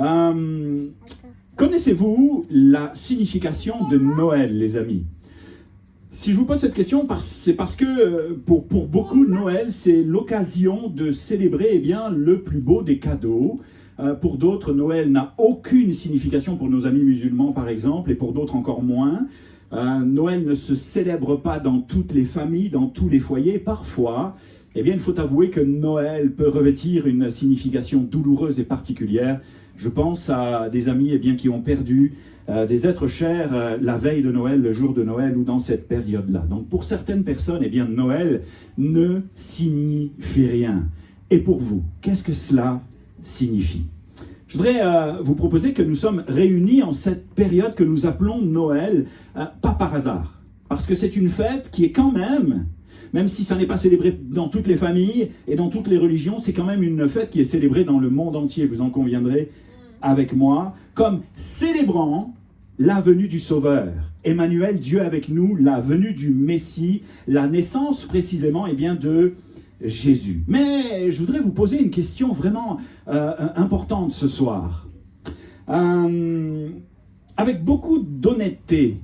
Euh, Connaissez-vous la signification de Noël, les amis? Si je vous pose cette question, c'est parce que pour beaucoup, Noël, c'est l'occasion de célébrer le plus beau des cadeaux. Pour d'autres, Noël n'a aucune signification pour nos amis musulmans, par exemple, et pour d'autres encore moins. Noël ne se célèbre pas dans toutes les familles, dans tous les foyers. Parfois, il faut avouer que Noël peut revêtir une signification douloureuse et particulière. Je pense à des amis qui ont perdu des êtres chers la veille de Noël, le jour de Noël ou dans cette période-là. Donc pour certaines personnes, Noël ne signifie rien. Et pour vous, qu'est-ce que cela signifie? Je voudrais vous proposer que nous sommes réunis en cette période que nous appelons Noël, pas par hasard. Parce que c'est une fête qui est quand même si ça n'est pas célébré dans toutes les familles et dans toutes les religions, c'est quand même une fête qui est célébrée dans le monde entier, vous en conviendrez avec moi, comme célébrant la venue du Sauveur. Emmanuel, Dieu avec nous, la venue du Messie, la naissance précisément de Jésus. Mais je voudrais vous poser une question vraiment importante ce soir. Avec beaucoup d'honnêteté,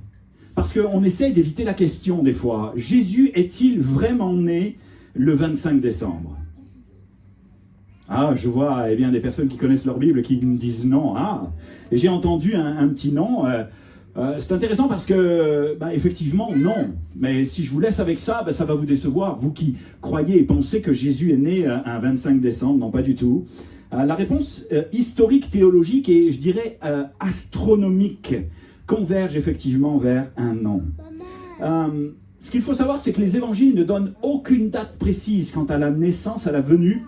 parce qu'on essaye d'éviter la question des fois. Jésus est-il vraiment né le 25 décembre? Ah, je vois des personnes qui connaissent leur Bible qui me disent non. Ah, et j'ai entendu un petit non. C'est intéressant parce que, effectivement, non. Mais si je vous laisse avec ça, ça va vous décevoir. Vous qui croyez et pensez que Jésus est né un 25 décembre, non, pas du tout. La réponse historique, théologique et, je dirais, astronomique converge effectivement vers un non. Ce qu'il faut savoir, c'est que les évangiles ne donnent aucune date précise quant à la naissance, à la venue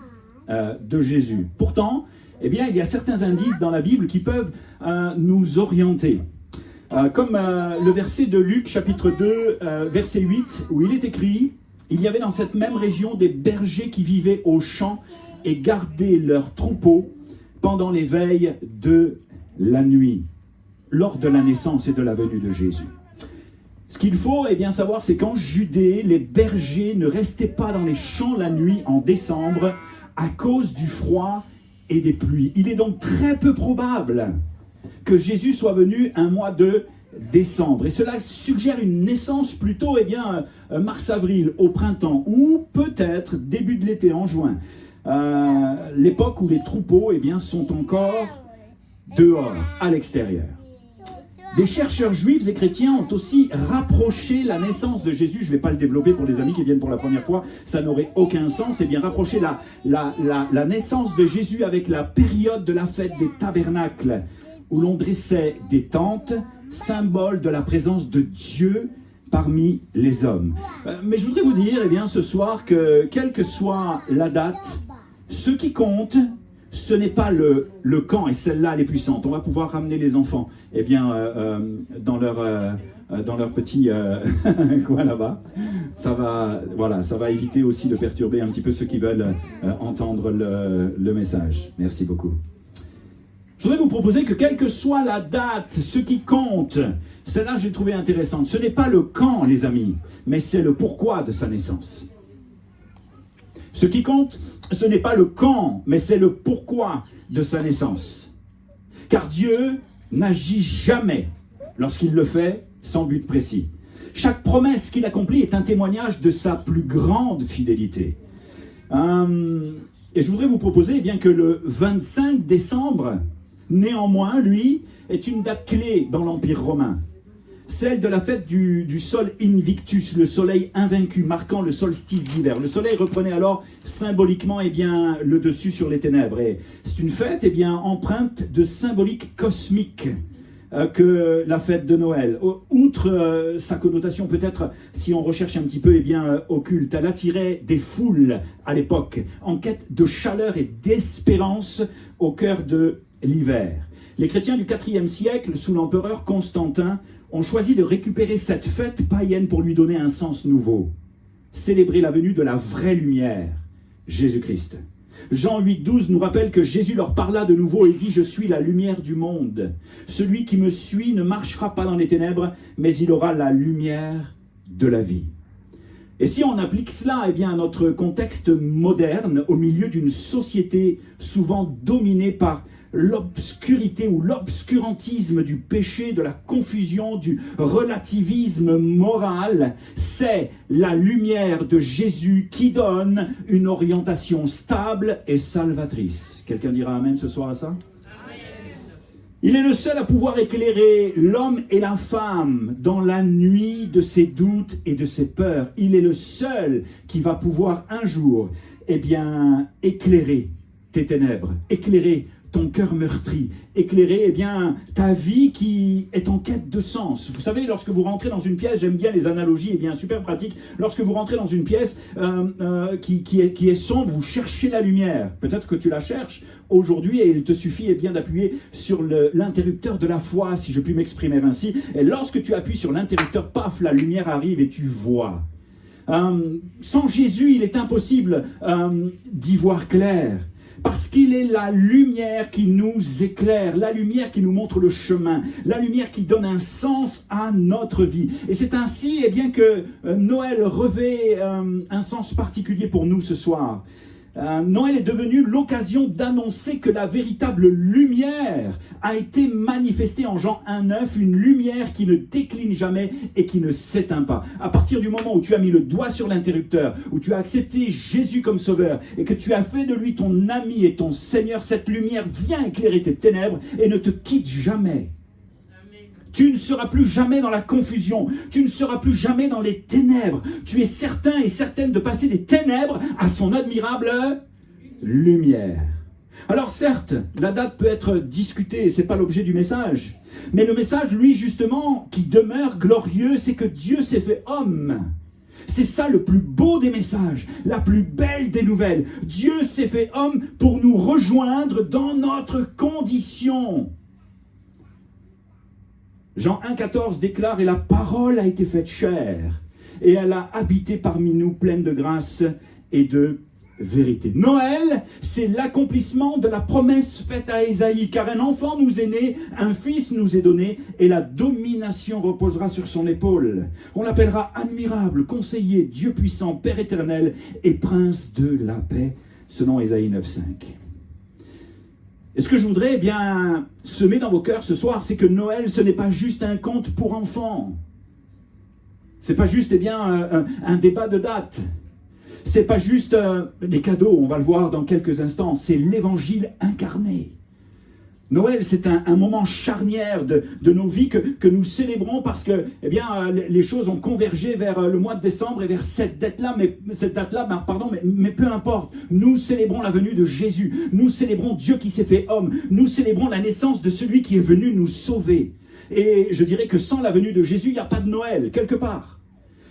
de Jésus. Pourtant, il y a certains indices dans la Bible qui peuvent nous orienter. Comme le verset de Luc, chapitre 2, verset 8, où il est écrit « Il y avait dans cette même région des bergers qui vivaient aux champs et gardaient leurs troupeaux pendant les veilles de la nuit. » Lors de la naissance et de la venue de Jésus. Ce qu'il faut savoir, c'est qu'en Judée, les bergers ne restaient pas dans les champs la nuit en décembre à cause du froid et des pluies. Il est donc très peu probable que Jésus soit venu un mois de décembre. Et cela suggère une naissance plutôt mars-avril, au printemps, ou peut-être début de l'été, en juin. L'époque où les troupeaux sont encore dehors, à l'extérieur. Des chercheurs juifs et chrétiens ont aussi rapproché la naissance de Jésus, je ne vais pas le développer pour les amis qui viennent pour la première fois, ça n'aurait aucun sens, rapprocher la naissance de Jésus avec la période de la fête des tabernacles, où l'on dressait des tentes, symbole de la présence de Dieu parmi les hommes. Mais je voudrais vous dire ce soir que, quelle que soit la date, ce qui compte, ce n'est pas le quand, et celle-là elle est puissante. On va pouvoir ramener les enfants dans leur petit coin là-bas. Ça va éviter aussi de perturber un petit peu ceux qui veulent entendre le message. Merci beaucoup. Je voudrais vous proposer que quelle que soit la date, ce qui compte, celle-là j'ai trouvé intéressante. Ce n'est pas le quand, les amis, mais c'est le pourquoi de sa naissance. Ce qui compte, ce n'est pas le quand, mais c'est le pourquoi de sa naissance. Car Dieu n'agit jamais, lorsqu'il le fait, sans but précis. Chaque promesse qu'il accomplit est un témoignage de sa plus grande fidélité. Et je voudrais vous proposer que le 25 décembre, néanmoins, lui, est une date clé dans l'Empire romain. Celle de la fête du Sol Invictus, le soleil invaincu, marquant le solstice d'hiver. Le soleil reprenait alors symboliquement le dessus sur les ténèbres. Et c'est une fête empreinte de symbolique cosmique que la fête de Noël. Outre sa connotation peut-être, si on recherche un petit peu occulte, elle attirait des foules à l'époque, en quête de chaleur et d'espérance au cœur de l'hiver. Les chrétiens du IVe siècle, sous l'empereur Constantin, ont choisi de récupérer cette fête païenne pour lui donner un sens nouveau. Célébrer la venue de la vraie lumière, Jésus-Christ. Jean 8,12 nous rappelle que Jésus leur parla de nouveau et dit « Je suis la lumière du monde. Celui qui me suit ne marchera pas dans les ténèbres, mais il aura la lumière de la vie. » Et si on applique cela à notre contexte moderne, au milieu d'une société souvent dominée par l'obscurité ou l'obscurantisme du péché, de la confusion, du relativisme moral. C'est la lumière de Jésus qui donne une orientation stable et salvatrice. Quelqu'un dira amen ce soir à ça? Il est le seul à pouvoir éclairer l'homme et la femme dans la nuit de ses doutes et de ses peurs. Il est le seul qui va pouvoir un jour, éclairer tes ténèbres, éclairer ton cœur meurtri, éclairer ta vie qui est en quête de sens. Vous savez, lorsque vous rentrez dans une pièce, j'aime bien les analogies, super pratique, lorsque vous rentrez dans une pièce qui est sombre, vous cherchez la lumière. Peut-être que tu la cherches aujourd'hui et il te suffit d'appuyer sur l'interrupteur de la foi, si je puis m'exprimer ainsi. Et lorsque tu appuies sur l'interrupteur, paf, la lumière arrive et tu vois. Sans Jésus, il est impossible d'y voir clair. Parce qu'il est la lumière qui nous éclaire, la lumière qui nous montre le chemin, la lumière qui donne un sens à notre vie. Et c'est ainsi que Noël revêt un sens particulier pour nous ce soir. Noël est devenu l'occasion d'annoncer que la véritable lumière a été manifestée en Jean 1,9, une lumière qui ne décline jamais et qui ne s'éteint pas. À partir du moment où tu as mis le doigt sur l'interrupteur, où tu as accepté Jésus comme sauveur et que tu as fait de lui ton ami et ton Seigneur, cette lumière vient éclairer tes ténèbres et ne te quitte jamais. Tu ne seras plus jamais dans la confusion. Tu ne seras plus jamais dans les ténèbres. Tu es certain et certaine de passer des ténèbres à son admirable lumière. Alors certes, la date peut être discutée, ce n'est pas l'objet du message. Mais le message, lui, justement, qui demeure glorieux, c'est que Dieu s'est fait homme. C'est ça le plus beau des messages, la plus belle des nouvelles. Dieu s'est fait homme pour nous rejoindre dans notre condition. Jean 1,14 déclare « Et la parole a été faite chair, et elle a habité parmi nous pleine de grâce et de vérité. » Noël, c'est l'accomplissement de la promesse faite à Ésaïe, car un enfant nous est né, un fils nous est donné, et la domination reposera sur son épaule. On l'appellera admirable, conseiller, Dieu puissant, Père éternel et prince de la paix, selon Ésaïe 9,5. Et ce que je voudrais semer dans vos cœurs ce soir, c'est que Noël, ce n'est pas juste un conte pour enfants. C'est pas juste un débat de date. C'est pas juste des cadeaux, on va le voir dans quelques instants. C'est l'évangile incarné. Noël, c'est un moment charnière de nos vies que nous célébrons parce que les choses ont convergé vers le mois de décembre et vers cette date-là, mais peu importe. Nous célébrons la venue de Jésus. Nous célébrons Dieu qui s'est fait homme. Nous célébrons la naissance de celui qui est venu nous sauver. Et je dirais que sans la venue de Jésus, il n'y a pas de Noël, quelque part.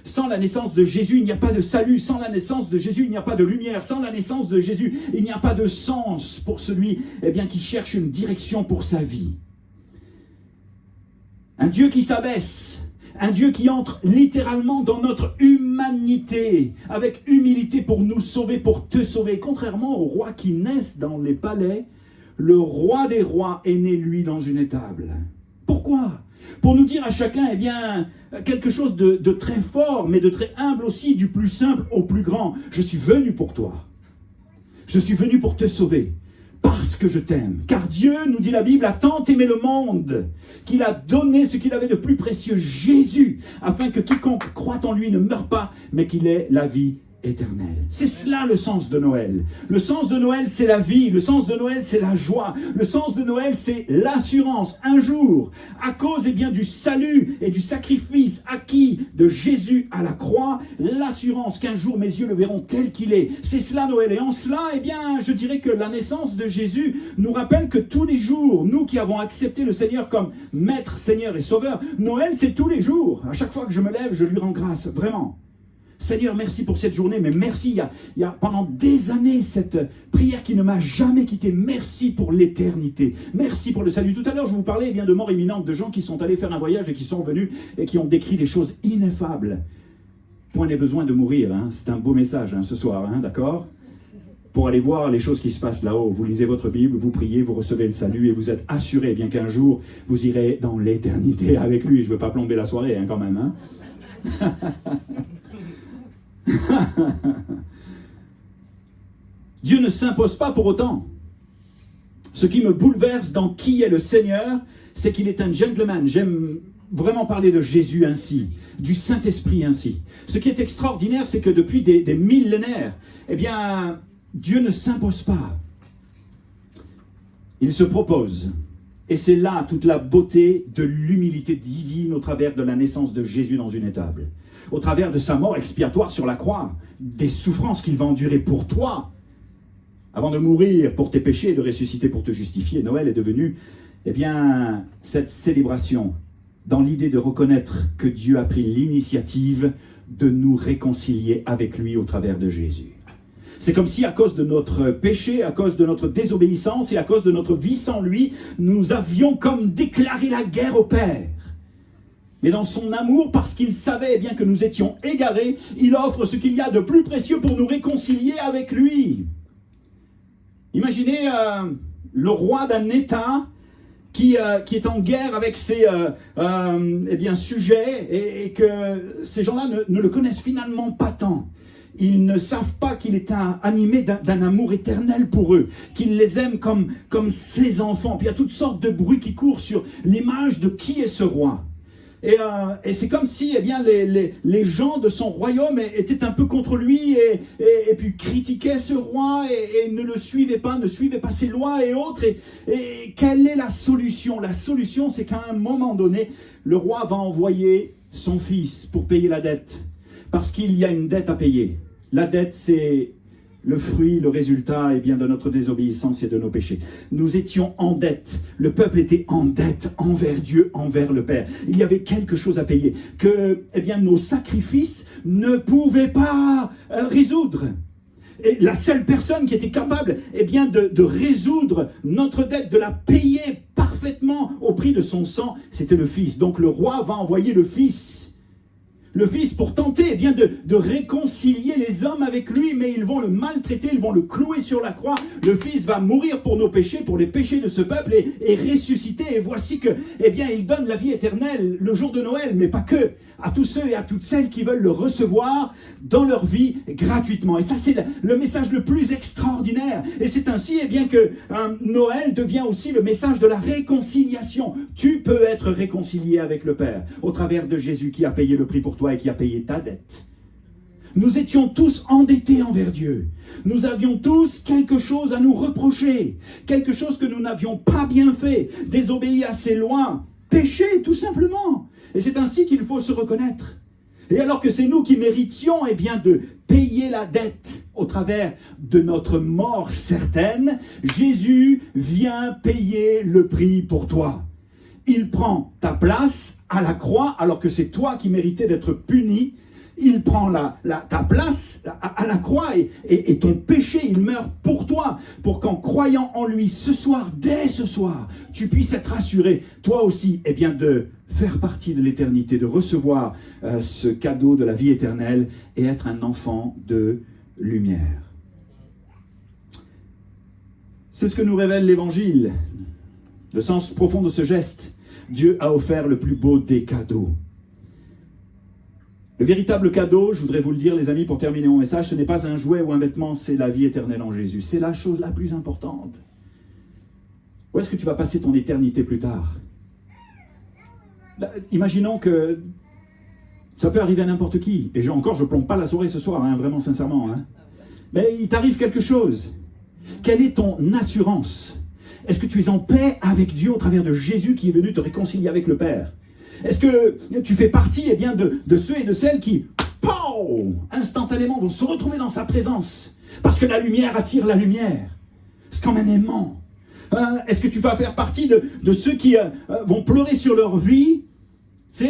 Sans la naissance de Jésus, il n'y a pas de salut. Sans la naissance de Jésus, il n'y a pas de lumière. Sans la naissance de Jésus, il n'y a pas de sens pour celui qui cherche une direction pour sa vie. Un Dieu qui s'abaisse, un Dieu qui entre littéralement dans notre humanité, avec humilité pour nous sauver, pour te sauver. Contrairement aux rois qui naissent dans les palais, le roi des rois est né, lui, dans une étable. Pourquoi ? Pour nous dire à chacun, quelque chose de très fort, mais de très humble aussi, du plus simple au plus grand. Je suis venu pour toi. Je suis venu pour te sauver, parce que je t'aime. Car Dieu, nous dit la Bible, a tant aimé le monde, qu'il a donné ce qu'il avait de plus précieux, Jésus, afin que quiconque croit en lui ne meure pas, mais qu'il ait la vie éternelle. C'est cela le sens de Noël. Le sens de Noël, c'est la vie. Le sens de Noël, c'est la joie. Le sens de Noël, c'est l'assurance. Un jour, à cause du salut et du sacrifice acquis de Jésus à la croix, l'assurance qu'un jour mes yeux le verront tel qu'il est. C'est cela Noël. Et en cela, je dirais que la naissance de Jésus nous rappelle que tous les jours, nous qui avons accepté le Seigneur comme Maître, Seigneur et Sauveur, Noël, c'est tous les jours. À chaque fois que je me lève, je lui rends grâce. Vraiment. Seigneur, merci pour cette journée, mais merci, il y a pendant des années cette prière qui ne m'a jamais quitté. Merci pour l'éternité. Merci pour le salut. Tout à l'heure, je vous parlais de mort imminente, de gens qui sont allés faire un voyage et qui sont revenus et qui ont décrit des choses ineffables. Point n'est besoin de mourir, c'est un beau message ce soir, d'accord ? Pour aller voir les choses qui se passent là-haut. Vous lisez votre Bible, vous priez, vous recevez le salut et vous êtes assuré, bien qu'un jour, vous irez dans l'éternité avec lui. Je ne veux pas plomber la soirée quand même. Dieu ne s'impose pas pour autant. Ce qui me bouleverse dans qui est le Seigneur, c'est qu'il est un gentleman. J'aime vraiment parler de Jésus ainsi, du Saint-Esprit ainsi. Ce qui est extraordinaire, c'est que depuis des millénaires, eh bien, Dieu ne s'impose pas. Il se propose. Et c'est là toute la beauté de l'humilité divine au travers de la naissance de Jésus dans une étable. Au travers de sa mort expiatoire sur la croix, des souffrances qu'il va endurer pour toi, avant de mourir pour tes péchés et de ressusciter pour te justifier. Noël est devenu, eh bien, cette célébration dans l'idée de reconnaître que Dieu a pris l'initiative de nous réconcilier avec lui au travers de Jésus. C'est comme si à cause de notre péché, à cause de notre désobéissance et à cause de notre vie sans lui, nous avions comme déclaré la guerre au Père. Mais dans son amour, parce qu'il savait bien que nous étions égarés, il offre ce qu'il y a de plus précieux pour nous réconcilier avec lui. Imaginez le roi d'un État qui est en guerre avec ses sujets et que ces gens-là ne le connaissent finalement pas tant. Ils ne savent pas qu'il est animé d'un amour éternel pour eux, qu'il les aime comme ses enfants. Puis il y a toutes sortes de bruits qui courent sur l'image de qui est ce roi. Et c'est comme si eh bien, les gens de son royaume étaient un peu contre lui et puis critiquaient ce roi et ne le suivaient pas ses lois et autres. Et quelle est la solution? La solution, c'est qu'à un moment donné, le roi va envoyer son fils pour payer la dette. Parce qu'il y a une dette à payer. La dette, c'est le fruit, le résultat de notre désobéissance et de nos péchés. Nous étions en dette. Le peuple était en dette envers Dieu, envers le Père. Il y avait quelque chose à payer que nos sacrifices ne pouvaient pas résoudre. Et la seule personne qui était capable de résoudre notre dette, de la payer parfaitement au prix de son sang, c'était le Fils. Donc le roi va envoyer le Fils. Le Fils pour tenter de réconcilier les hommes avec lui, mais ils vont le maltraiter, ils vont le clouer sur la croix. Le Fils va mourir pour nos péchés, pour les péchés de ce peuple et ressusciter. Et voici que, il donne la vie éternelle le jour de Noël, mais pas que, à tous ceux et à toutes celles qui veulent le recevoir dans leur vie gratuitement. Et ça, c'est le message le plus extraordinaire. Et c'est ainsi que Noël devient aussi le message de la réconciliation. Tu peux être réconcilié avec le Père au travers de Jésus qui a payé le prix pour toi et qui a payé ta dette. Nous étions tous endettés envers Dieu. Nous avions tous quelque chose à nous reprocher, quelque chose que nous n'avions pas bien fait, désobéi à ses lois, péché tout simplement. Et c'est ainsi qu'il faut se reconnaître. Et alors que c'est nous qui méritions de payer la dette au travers de notre mort certaine, Jésus vient payer le prix pour toi. Il prend ta place à la croix, alors que c'est toi qui méritais d'être puni. Il prend ta place à la croix et ton péché, il meurt pour toi, pour qu'en croyant en lui ce soir, dès ce soir, tu puisses être assuré, toi aussi, de faire partie de l'éternité, de recevoir ce cadeau de la vie éternelle et être un enfant de lumière. C'est ce que nous révèle l'Évangile, le sens profond de ce geste. Dieu a offert le plus beau des cadeaux. Le véritable cadeau, je voudrais vous le dire les amis pour terminer mon message, ce n'est pas un jouet ou un vêtement, c'est la vie éternelle en Jésus. C'est la chose la plus importante. Où est-ce que tu vas passer ton éternité plus tard? Imaginons que ça peut arriver à n'importe qui. Et je ne plombe pas la soirée ce soir, vraiment sincèrement. Mais il t'arrive quelque chose. Quelle est ton assurance? Est-ce que tu es en paix avec Dieu au travers de Jésus qui est venu te réconcilier avec le Père? Est-ce que tu fais partie de ceux et de celles qui, instantanément vont se retrouver dans sa présence? Parce que la lumière attire la lumière. C'est comme un aimant. Est-ce que tu vas faire partie de ceux qui vont pleurer sur leur vie,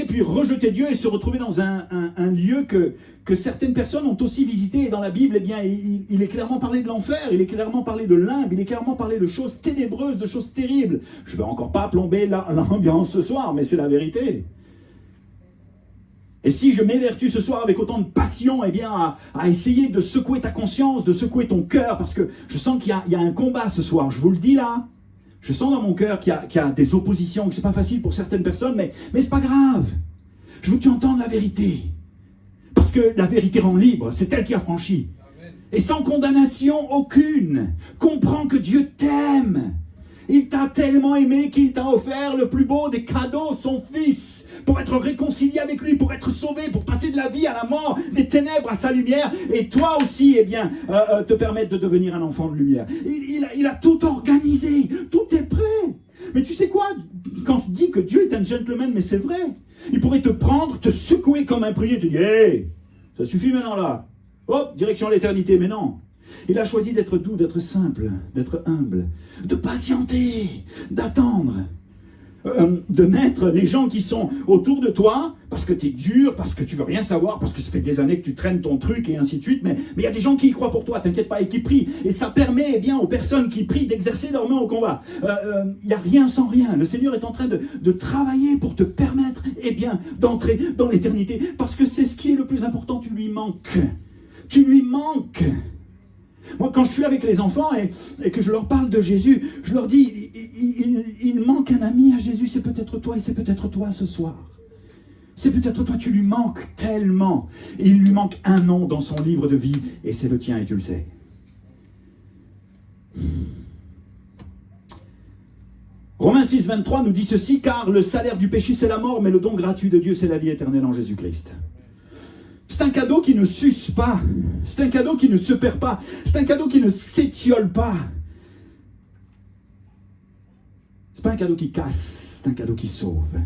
puis rejeter Dieu et se retrouver dans un lieu que certaines personnes ont aussi visité? Et dans la Bible, il est clairement parlé de l'enfer, il est clairement parlé de limbe, il est clairement parlé de choses ténébreuses, de choses terribles. Je ne vais encore pas plomber l'ambiance ce soir, mais c'est la vérité. Et si je m'évertue ce soir avec autant de passion, à essayer de secouer ta conscience, de secouer ton cœur, parce que je sens qu'il y a un combat ce soir, je vous le dis là. Je sens dans mon cœur qu'il y a des oppositions, que c'est pas facile pour certaines personnes, mais c'est pas grave. Je veux que tu entendes la vérité. Parce que la vérité rend libre, c'est elle qui a franchi. Et sans condamnation aucune, comprends que Dieu t'aime. Il t'a tellement aimé qu'il t'a offert le plus beau des cadeaux, son Fils, pour être réconcilié avec lui, pour être sauvé, pour passer de la vie à la mort, des ténèbres à sa lumière, et toi aussi, te permettre de devenir un enfant de lumière. Il a tout organisé, tout est prêt. Mais tu sais quoi? Quand je dis que Dieu est un gentleman, mais c'est vrai. Il pourrait te prendre, te secouer comme un prunier, te dire, hey, ça suffit maintenant là. Hop, direction l'éternité, mais non. Il a choisi d'être doux, d'être simple, d'être humble, de patienter, d'attendre, de mettre les gens qui sont autour de toi, parce que tu es dur, parce que tu veux rien savoir, parce que ça fait des années que tu traînes ton truc et ainsi de suite, mais il y a des gens qui y croient pour toi, t'inquiète pas, et qui prient. Et ça permet aux personnes qui prient d'exercer leurs mains au combat. Il n'y a rien sans rien. Le Seigneur est en train de travailler pour te permettre d'entrer dans l'éternité, parce que c'est ce qui est le plus important, tu lui manques. Tu lui manques. Moi, quand je suis avec les enfants et que je leur parle de Jésus, je leur dis, il manque un ami à Jésus, c'est peut-être toi et c'est peut-être toi ce soir. C'est peut-être toi, tu lui manques tellement. Et il lui manque un nom dans son livre de vie et c'est le tien et tu le sais. Romains 6, 23 nous dit ceci, car le salaire du péché c'est la mort, mais le don gratuit de Dieu c'est la vie éternelle en Jésus-Christ. C'est un cadeau qui ne s'use pas. C'est un cadeau qui ne se perd pas. C'est un cadeau qui ne s'étiole pas. C'est pas un cadeau qui casse, c'est un cadeau qui sauve.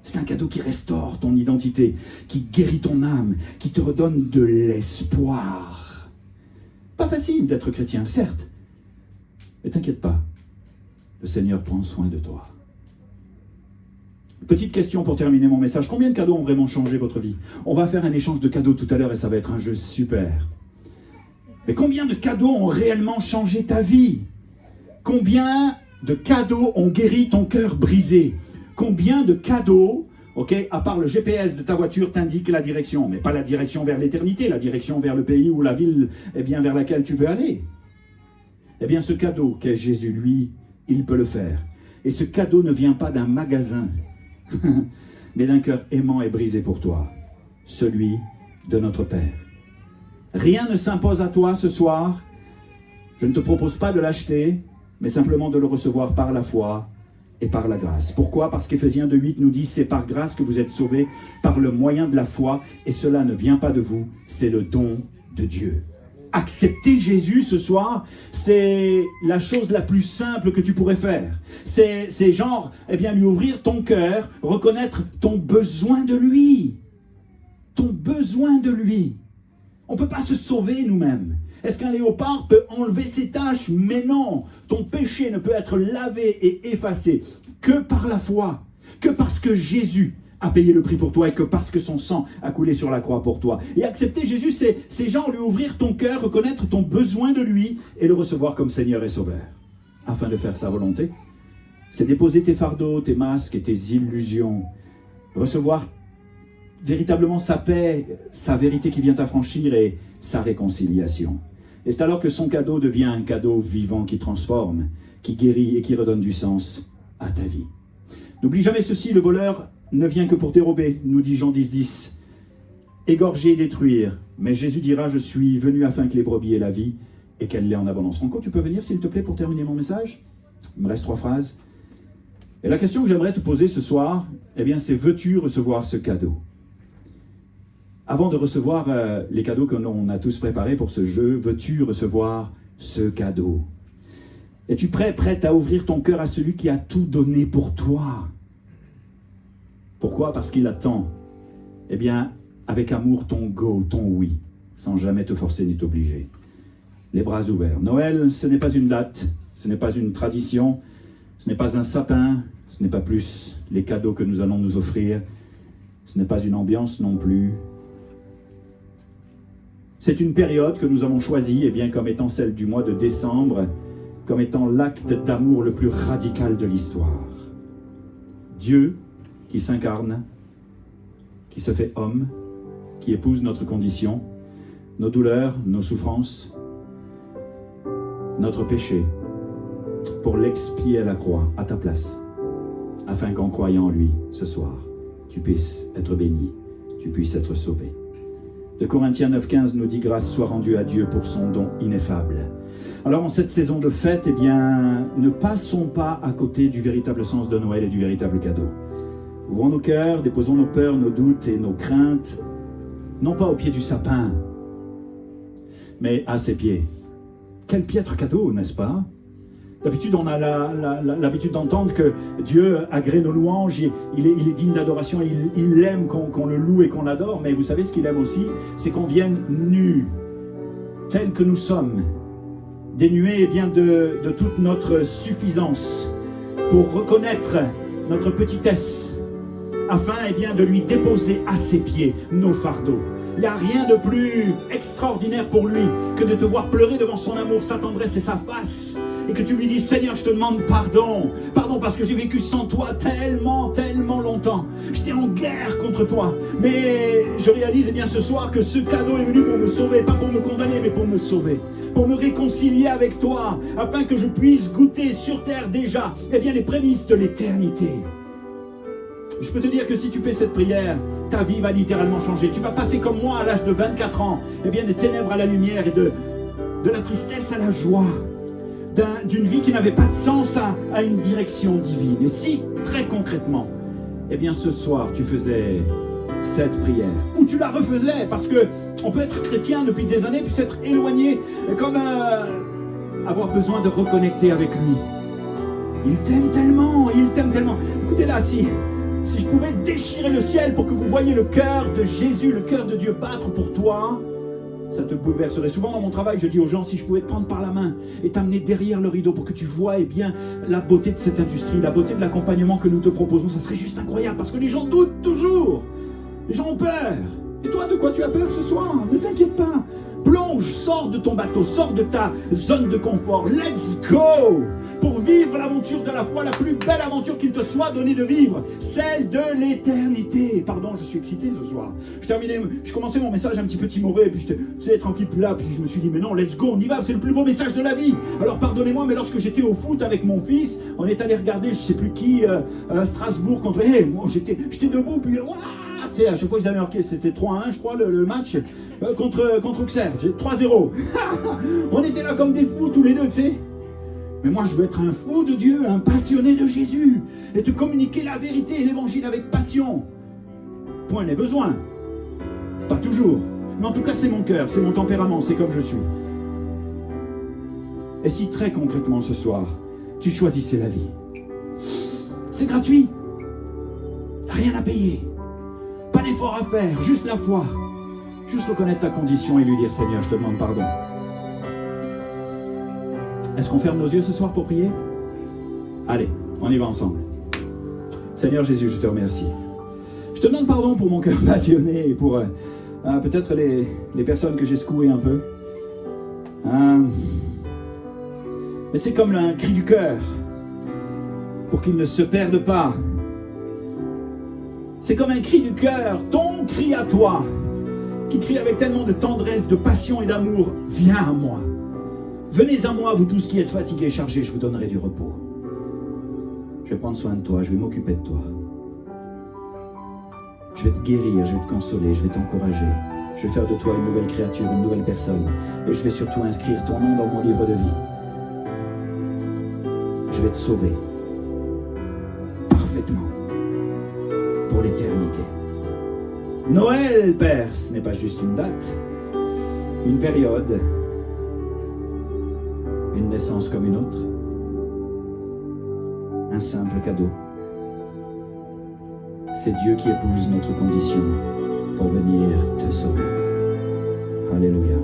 C'est un cadeau qui restaure ton identité, qui guérit ton âme, qui te redonne de l'espoir. Pas facile d'être chrétien, certes. Mais t'inquiète pas, le Seigneur prend soin de toi. Petite question pour terminer mon message. Combien de cadeaux ont vraiment changé votre vie? On va faire un échange de cadeaux tout à l'heure et ça va être un jeu super. Mais combien de cadeaux ont réellement changé ta vie? Combien de cadeaux ont guéri ton cœur brisé? Combien de cadeaux, à part le GPS de ta voiture, t'indique la direction, mais pas la direction vers l'éternité, la direction vers le pays ou la ville vers laquelle tu veux aller? Eh bien, ce cadeau qu'est Jésus, lui, il peut le faire. Et ce cadeau ne vient pas d'un magasin, mais d'un cœur aimant et brisé pour toi, celui de notre Père. Rien ne s'impose à toi ce soir. Je ne te propose pas de l'acheter, mais simplement de le recevoir par la foi et par la grâce. Pourquoi? Parce qu'Éphésiens 2,8 nous dit, c'est par grâce que vous êtes sauvés, par le moyen de la foi, et cela ne vient pas de vous, c'est le don de Dieu. Accepter Jésus ce soir, c'est la chose la plus simple que tu pourrais faire. C'est genre, lui ouvrir ton cœur, reconnaître ton besoin de lui. Ton besoin de lui. On ne peut pas se sauver nous-mêmes. Est-ce qu'un léopard peut enlever ses taches? Mais non, ton péché ne peut être lavé et effacé que par la foi, que parce que Jésus a payé le prix pour toi et que parce que son sang a coulé sur la croix pour toi. Et accepter Jésus, c'est genre lui ouvrir ton cœur, reconnaître ton besoin de lui et le recevoir comme Seigneur et Sauveur. Afin de faire sa volonté, c'est déposer tes fardeaux, tes masques et tes illusions, recevoir véritablement sa paix, sa vérité qui vient t'affranchir et sa réconciliation. Et c'est alors que son cadeau devient un cadeau vivant qui transforme, qui guérit et qui redonne du sens à ta vie. N'oublie jamais ceci, le voleur ne vient que pour dérober, nous dit Jean 10, égorger et détruire. Mais Jésus dira, je suis venu afin que les brebis aient la vie et qu'elle l'ait en abondance. Franco, tu peux venir s'il te plaît pour terminer mon message? Il me reste 3 phrases. Et la question que j'aimerais te poser ce soir, c'est veux-tu recevoir ce cadeau? Avant de recevoir les cadeaux que l'on a tous préparés pour ce jeu, veux-tu recevoir ce cadeau? Es-tu prête à ouvrir ton cœur à celui qui a tout donné pour toi? Pourquoi? Parce qu'il attend, avec amour, ton go, ton oui, sans jamais te forcer ni t'obliger. Les bras ouverts. Noël, ce n'est pas une date, ce n'est pas une tradition, ce n'est pas un sapin, ce n'est pas plus les cadeaux que nous allons nous offrir, ce n'est pas une ambiance non plus. C'est une période que nous avons choisie comme étant celle du mois de décembre, comme étant l'acte d'amour le plus radical de l'histoire. Dieu qui s'incarne, qui se fait homme, qui épouse notre condition, nos douleurs, nos souffrances, notre péché, pour l'expier à la croix, à ta place, afin qu'en croyant en lui, ce soir, tu puisses être béni, tu puisses être sauvé. De Corinthiens 9,15 nous dit « Grâce soit rendue à Dieu pour son don ineffable ». Alors en cette saison de fête, eh bien, ne passons pas à côté du véritable sens de Noël et du véritable cadeau. Ouvrons nos cœurs, déposons nos peurs, nos doutes et nos craintes, non pas au pied du sapin, mais à ses pieds. Quel piètre cadeau, n'est-ce pas? D'habitude, on a l'habitude d'entendre que Dieu agrée nos louanges, il est digne d'adoration, il aime qu'on le loue et qu'on l'adore, mais vous savez ce qu'il aime aussi, c'est qu'on vienne nus, tels que nous sommes, dénués eh bien, de toute notre suffisance, pour reconnaître notre petitesse, afin eh bien, de lui déposer à ses pieds nos fardeaux. Il n'y a rien de plus extraordinaire pour lui que de te voir pleurer devant son amour, sa tendresse et sa face. Et que tu lui dis, Seigneur, je te demande pardon. Pardon parce que j'ai vécu sans toi tellement, tellement longtemps. J'étais en guerre contre toi. Mais je réalise eh bien, ce soir que ce cadeau est venu pour me sauver. Pas pour me condamner, mais pour me sauver. Pour me réconcilier avec toi. Afin que je puisse goûter sur terre déjà eh bien, les prémices de l'éternité. Je peux te dire que si tu fais cette prière, ta vie va littéralement changer. Tu vas passer comme moi à l'âge de 24 ans, eh bien, des ténèbres à la lumière et de la tristesse à la joie. D'une vie qui n'avait pas de sens à une direction divine. Et si, très concrètement, eh bien ce soir, tu faisais cette prière, ou tu la refaisais, parce que on peut être chrétien depuis des années, puis s'être éloigné, comme avoir besoin de reconnecter avec lui. Il t'aime tellement, il t'aime tellement. Écoutez là, si je pouvais déchirer le ciel pour que vous voyiez le cœur de Jésus, le cœur de Dieu battre pour toi, ça te bouleverserait. Souvent dans mon travail, je dis aux gens, si je pouvais te prendre par la main et t'amener derrière le rideau pour que tu vois eh bien, la beauté de cette industrie, la beauté de l'accompagnement que nous te proposons, ça serait juste incroyable parce que les gens doutent toujours. Les gens ont peur. Et toi, de quoi tu as peur ce soir? Ne t'inquiète pas. Plonge, sors de ton bateau, sors de ta zone de confort. Let's go! Pour vivre l'aventure de la foi, la plus belle aventure qu'il te soit donné de vivre, celle de l'éternité. Pardon, je suis excité ce soir. Je commençais mon message un petit peu timoré, et puis j'étais tranquille là, puis je me suis dit, mais non, let's go, on y va, c'est le plus beau message de la vie. Alors pardonnez-moi, mais lorsque j'étais au foot avec mon fils, on est allé regarder, je sais plus qui, Strasbourg contre... moi j'étais debout, puis... Tu sais, à chaque fois qu'ils avaient marqué, c'était 3-1, je crois, le match, contre Auxerre, c'est 3-0. On était là comme des fous tous les deux, tu sais. Mais moi, je veux être un fou de Dieu, un passionné de Jésus, et te communiquer la vérité et l'évangile avec passion. Point n'est besoin. Pas toujours. Mais en tout cas, c'est mon cœur, c'est mon tempérament, c'est comme je suis. Et si très concrètement ce soir, tu choisissais la vie, c'est gratuit. Rien à payer. Pas d'effort à faire, juste la foi. Juste reconnaître ta condition et lui dire, Seigneur, je te demande pardon. Est-ce qu'on ferme nos yeux ce soir pour prier? Allez, on y va ensemble. Seigneur Jésus, je te remercie. Je te demande pardon pour mon cœur passionné et pour peut-être les personnes que j'ai secouées un peu. Mais c'est comme un cri du cœur pour qu'ils ne se perdent pas. C'est comme un cri du cœur, ton cri à toi, qui crie avec tellement de tendresse, de passion et d'amour. Viens à moi. Venez à moi, vous tous qui êtes fatigués et chargés, je vous donnerai du repos. Je vais prendre soin de toi, je vais m'occuper de toi. Je vais te guérir, je vais te consoler, je vais t'encourager. Je vais faire de toi une nouvelle créature, une nouvelle personne. Et je vais surtout inscrire ton nom dans mon livre de vie. Je vais te sauver. Parfaitement. Pour l'éternité. Noël, Père, ce n'est pas juste une date, une période, une naissance comme une autre, un simple cadeau. C'est Dieu qui épouse notre condition pour venir te sauver. Alléluia.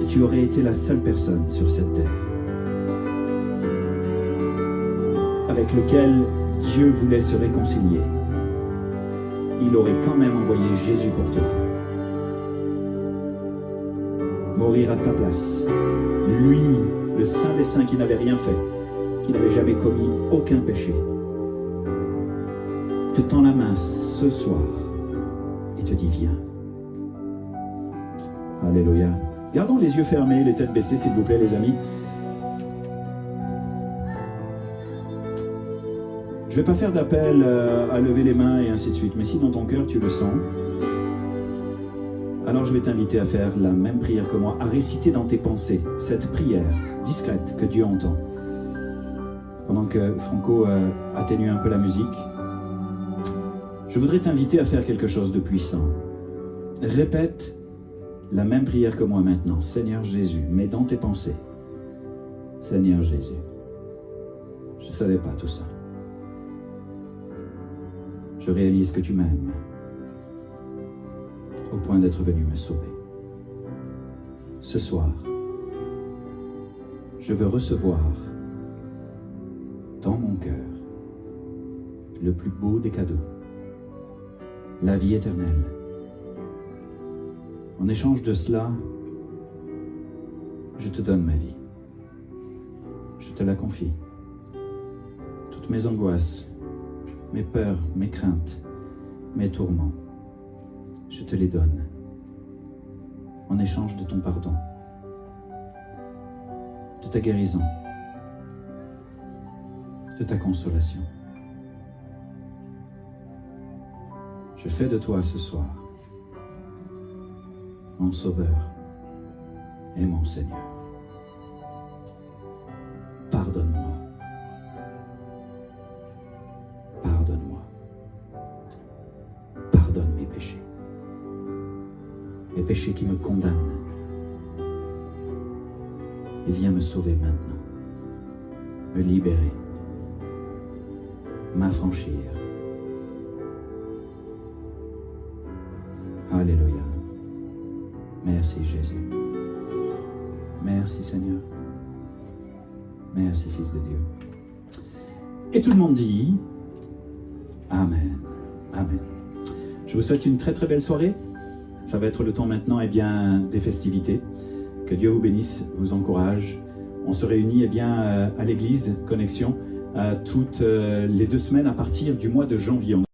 Et tu aurais été la seule personne sur cette terre avec laquelle Dieu voulait se réconcilier. Il aurait quand même envoyé Jésus pour toi. Mourir à ta place. Lui, le Saint des Saints qui n'avait rien fait, qui n'avait jamais commis aucun péché, te tend la main ce soir et te dit viens. Alléluia. Gardons les yeux fermés, les têtes baissées s'il vous plaît les amis. Je ne vais pas faire d'appel à lever les mains et ainsi de suite, mais si dans ton cœur tu le sens, alors je vais t'inviter à faire la même prière que moi, à réciter dans tes pensées cette prière discrète que Dieu entend. Pendant que Franco atténue un peu la musique, je voudrais t'inviter à faire quelque chose de puissant. Répète la même prière que moi maintenant. Seigneur Jésus, mets dans tes pensées. Seigneur Jésus, je ne savais pas tout ça. Je réalise que tu m'aimes au point d'être venu me sauver. Ce soir, je veux recevoir dans mon cœur le plus beau des cadeaux, la vie éternelle. En échange de cela, je te donne ma vie. Je te la confie. Toutes mes angoisses, mes peurs, mes craintes, mes tourments, je te les donne en échange de ton pardon, de ta guérison, de ta consolation. Je fais de toi ce soir mon Sauveur et mon Seigneur. Pardonne-moi. Pardonne-moi. Pardonne mes péchés. Les péchés qui me condamnent. Et viens me sauver maintenant. Me libérer. M'affranchir. Alléluia. Merci Jésus. Merci Seigneur. Merci Fils de Dieu. Et tout le monde dit Amen. Amen. Je vous souhaite une très très belle soirée. Ça va être le temps maintenant des festivités. Que Dieu vous bénisse, vous encourage. On se réunit à l'église Connexion toutes les 2 semaines à partir du mois de janvier.